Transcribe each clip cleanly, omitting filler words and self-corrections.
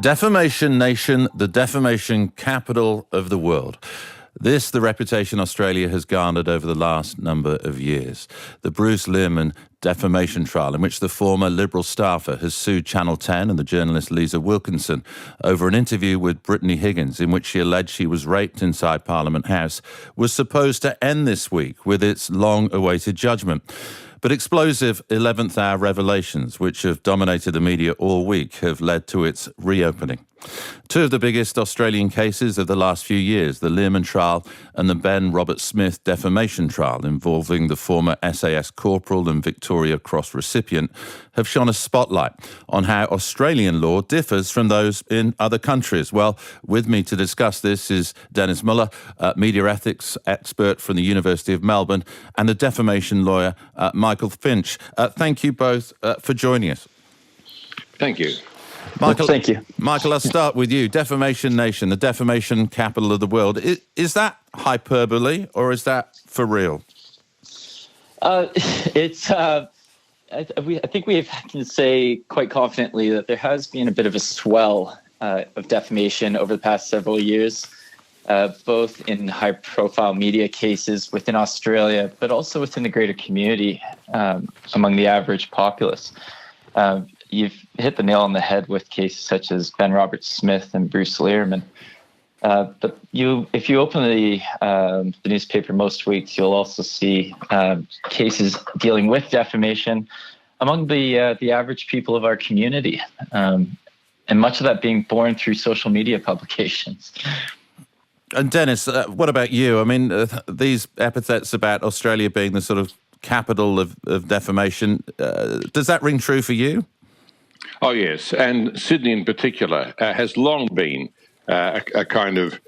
Defamation Nation, the defamation capital of the world. This, the reputation Australia has garnered over the last number of years. The Bruce Lehrmann defamation trial, in which the former Liberal staffer has sued Channel 10 and the journalist Lisa Wilkinson over an interview with Brittany Higgins in which she alleged she was raped inside Parliament House, was supposed to end this week with its long-awaited judgment. But explosive 11th hour revelations, which have dominated the media all week, have led to its reopening. Two of the biggest Australian cases of the last few years, the Lehrmann trial and the Ben Robert Smith defamation trial involving the former SAS corporal and Victoria Cross recipient, have shone a spotlight on how Australian law differs from those in other countries. Well, with me to discuss this is Dennis Muller, media ethics expert from the University of Melbourne, and the defamation lawyer, Michael Finch. Thank you both for joining us. Thank you. Michael, thank you. Michael, I'll start with you. Defamation Nation, the defamation capital of the world. Is that hyperbole or is that for real? I think we can say quite confidently that there has been a bit of a swell of defamation over the past several years, both in high-profile media cases within Australia, but also within the greater community among the average populace. You've hit the nail on the head with cases such as Ben Robert Smith and Bruce Lehrmann. But if you open the newspaper most weeks, you'll also see cases dealing with defamation among the average people of our community, and much of that being born through social media publications. And Dennis, what about you? I mean, these epithets about Australia being the sort of capital of defamation, does that ring true for you? Oh, yes. And Sydney in particular has long been a kind of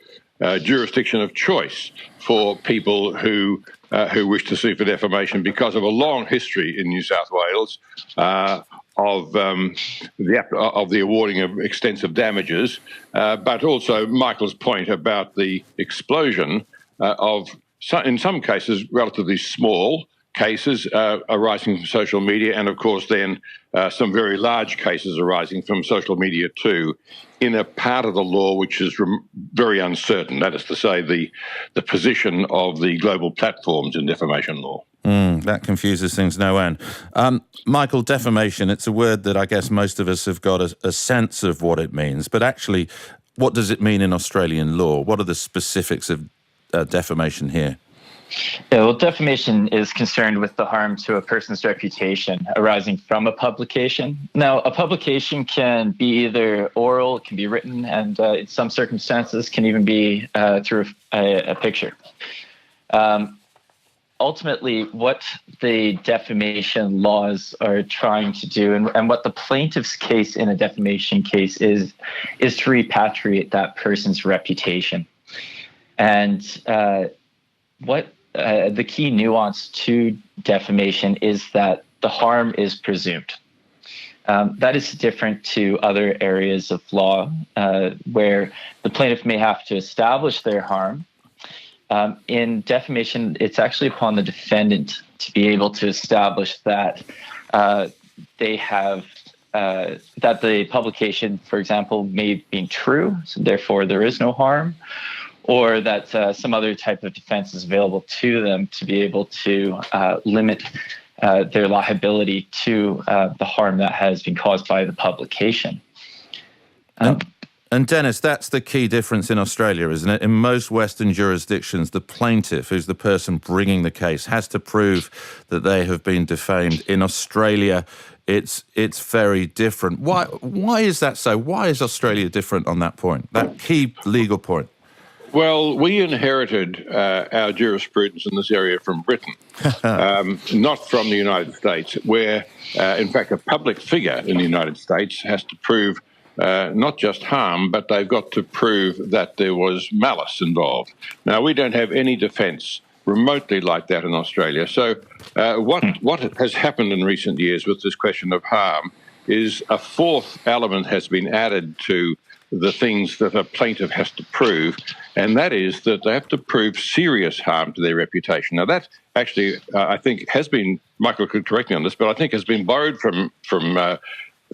jurisdiction of choice for people who wish to sue for defamation because of a long history in New South Wales of the awarding of extensive damages, but also Michael's point about the explosion of, in some cases, relatively small cases arising from social media, and of course then some very large cases arising from social media too, in a part of the law which is very uncertain. That is to say, the position of the global platforms in defamation law. That confuses things no end. Michael, defamation, it's a word that I guess most of us have got a sense of what it means, but actually, what does it mean in Australian law? What are the specifics of defamation here? Yeah, well, defamation is concerned with the harm to a person's reputation arising from a publication. Now, a publication can be either oral, it can be written, and in some circumstances can even be through a picture. Ultimately, what the defamation laws are trying to do, and what the plaintiff's case in a defamation case is to repatriate that person's reputation. And what the key nuance to defamation is that the harm is presumed. That is different to other areas of law where the plaintiff may have to establish their harm. In defamation, it's actually upon the defendant to be able to establish that they have that the publication, for example, may have been true, so therefore there is no harm, or that some other type of defense is available to them to be able to limit their liability to the harm that has been caused by the publication. And Dennis, that's the key difference in Australia, isn't it? In most Western jurisdictions, the plaintiff, who's the person bringing the case, has to prove that they have been defamed. In Australia, it's very different. Why is that so? Why is Australia different on that point, that key legal point? Well, we inherited our jurisprudence in this area from Britain, not from the United States, where, in fact, a public figure in the United States has to prove not just harm, but they've got to prove that there was malice involved. Now, we don't have any defence remotely like that in Australia. So what has happened in recent years with this question of harm is a fourth element has been added to the things that a plaintiff has to prove, and that is that they have to prove serious harm to their reputation. Now, that actually, I think, has been, Michael could correct me on this, but I think has been borrowed from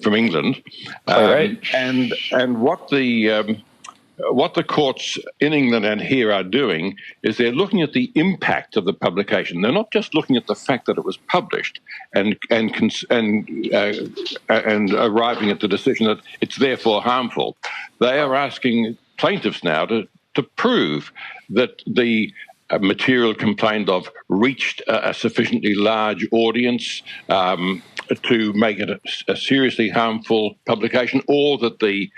from England, Right. and what the courts in England and here are doing is they're looking at the impact of the publication. They're not just looking at the fact that it was published and arriving at the decision that it's therefore harmful. They are asking plaintiffs now to prove that the material complained of reached a sufficiently large audience to make it a seriously harmful publication, or that the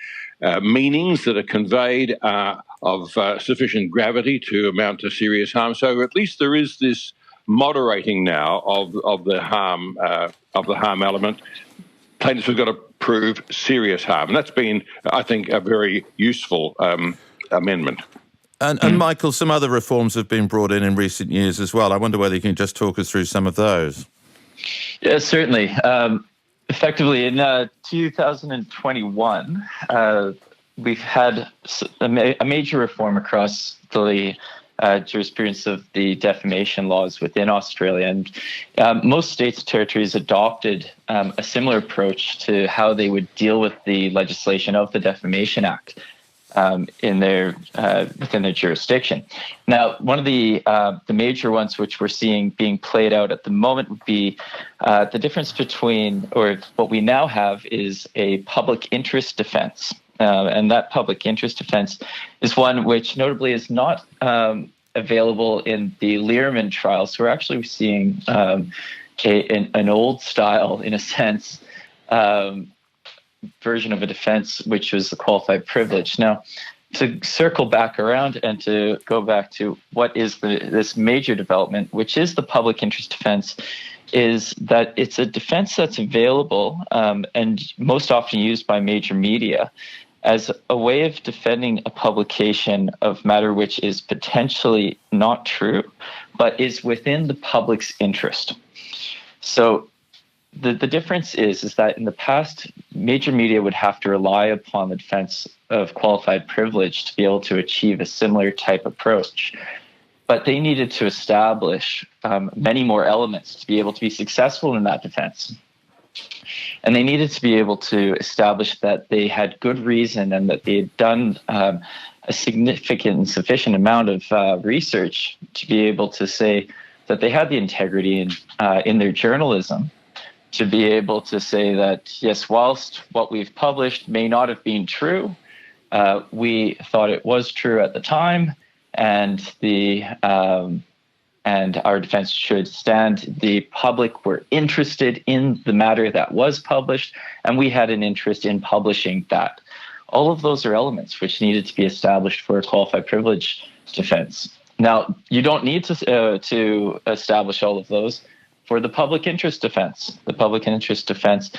meanings that are conveyed are of sufficient gravity to amount to serious harm. So at least there is this moderating now of the harm element. Plaintiffs have got to prove serious harm, and that's been, I think, a very useful amendment. And Michael, some other reforms have been brought in recent years as well. I wonder whether you can just talk us through some of those. Yes, certainly. Effectively, in 2021, we've had a major reform across the jurisprudence of the defamation laws within Australia. And most states and territories adopted a similar approach to how they would deal with the legislation of the Defamation Act within their jurisdiction. Now, one of the major ones which we're seeing being played out at the moment would be the difference between, or what we now have is a public interest defense. And that public interest defense is one which notably is not available in the Learman trial. So we're actually seeing an old style, in a sense, version of a defense, which was the qualified privilege. Now, to circle back around and to go back to what is this major development, which is the public interest defense, is that it's a defense that's available and most often used by major media as a way of defending a publication of matter which is potentially not true, but is within the public's interest. So the difference is that in the past, major media would have to rely upon the defense of qualified privilege to be able to achieve a similar type approach. But they needed to establish many more elements to be able to be successful in that defense. And they needed to be able to establish that they had good reason and that they had done a significant and sufficient amount of research to be able to say that they had the integrity in their journalism, to be able to say that, yes, whilst what we've published may not have been true, we thought it was true at the time, and our defense should stand. The public were interested in the matter that was published, and we had an interest in publishing that. All of those are elements which needed to be established for a qualified privilege defense. Now, you don't need to establish all of those for the public interest defense. The public interest defense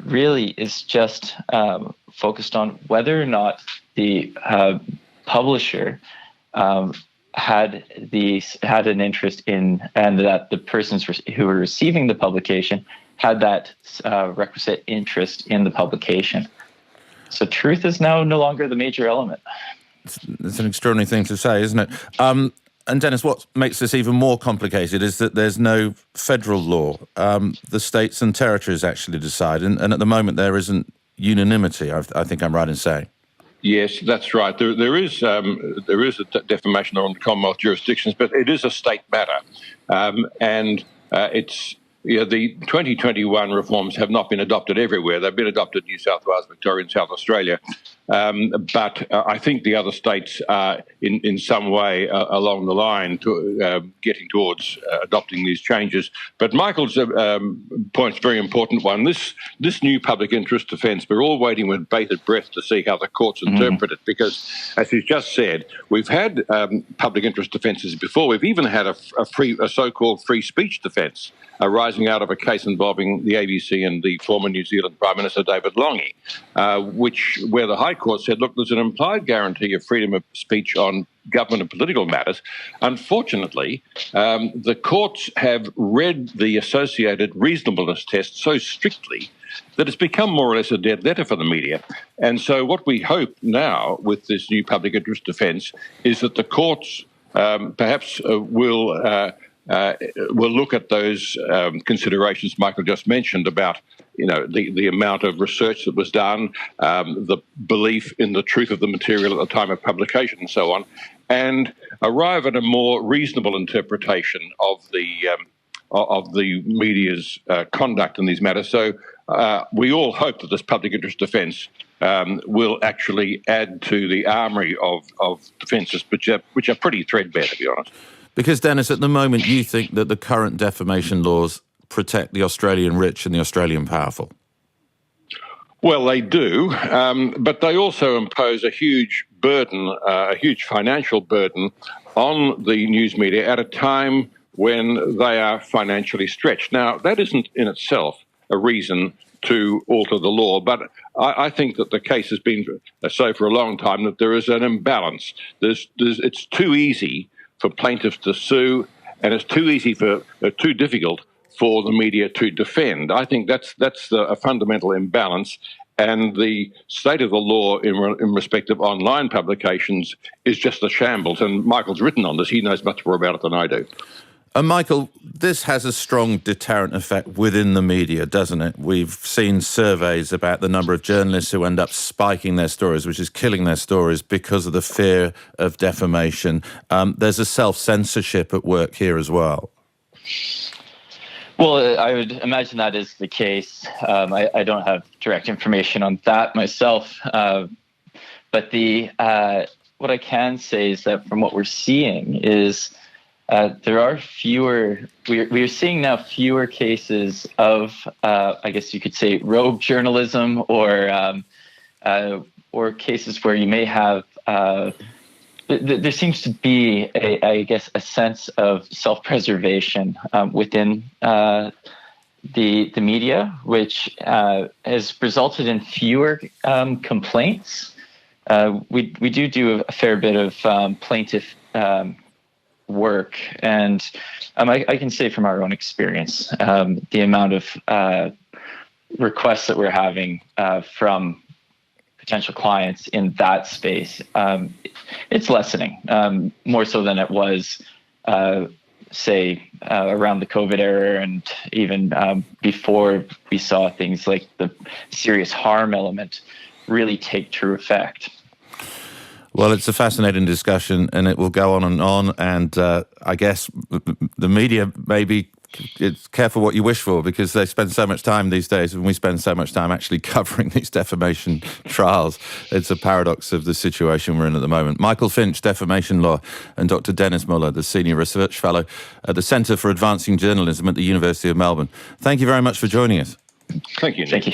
really is just focused on whether or not the publisher had an interest in, and that the persons who were receiving the publication had that requisite interest in the publication. So truth is now no longer the major element. It's an extraordinary thing to say, isn't it? And Dennis, what makes this even more complicated is that there's no federal law. The states and territories actually decide, and at the moment there isn't unanimity, I think I'm right in saying. Yes, that's right. There is a defamation law on Commonwealth jurisdictions, but it is a state matter, and it's. The 2021 reforms have not been adopted everywhere. They've been adopted in New South Wales, Victoria and South Australia. But I think the other states are in some way along the line to getting towards adopting these changes. But Michael's point's a very important one. This new public interest defence, we're all waiting with bated breath to see how the courts interpret it, because, as he's just said, we've had public interest defences before. We've even had a so-called free speech defence arising out of a case involving the ABC and the former New Zealand Prime Minister David Lange, where the High Court said, look, there's an implied guarantee of freedom of speech on government and political matters. Unfortunately, the courts have read the associated reasonableness test so strictly that it's become more or less a dead letter for the media. And so what we hope now with this new public interest defence is that the courts perhaps will will look at those considerations Michael just mentioned about, the amount of research that was done, the belief in the truth of the material at the time of publication, and so on, and arrive at a more reasonable interpretation of the media's conduct in these matters. So we all hope that this public interest defence will actually add to the armoury of defences, which are pretty threadbare, to be honest. Because, Dennis, at the moment, you think that the current defamation laws protect the Australian rich and the Australian powerful? Well, they do, but they also impose a huge burden, a huge financial burden on the news media at a time when they are financially stretched. Now, that isn't in itself a reason to alter the law, but I think that the case has been so for a long time that there is an imbalance. It's too easy for plaintiffs to sue, and it's too difficult for the media to defend. I think that's a fundamental imbalance, and the state of the law in respect of online publications is just a shambles. And Michael's written on this; he knows much more about it than I do. Michael, this has a strong deterrent effect within the media, doesn't it? We've seen surveys about the number of journalists who end up spiking their stories, which is killing their stories because of the fear of defamation. There's a self-censorship at work here as well. Well, I would imagine that is the case. I don't have direct information on that myself. But what I can say is that from what we're seeing is there are fewer. We are seeing now fewer cases of, I guess you could say, rogue journalism, or cases where you may have. There seems to be, a sense of self-preservation within the media, which has resulted in fewer complaints. We do a fair bit of plaintiff work, and I can say from our own experience, the amount of requests that we're having from potential clients in that space, it's lessening, more so than it was, say, around the COVID era, and even before we saw things like the serious harm element really take true effect. Well, it's a fascinating discussion, and it will go on, and I guess the media maybe it's careful what you wish for, because they spend so much time these days, and we spend so much time actually covering these defamation trials. It's a paradox of the situation we're in at the moment. Michael Finch, defamation law, and Dr Dennis Muller, the Senior Research Fellow at the Centre for Advancing Journalism at the University of Melbourne. Thank you very much for joining us. Thank you, Nick. Thank you.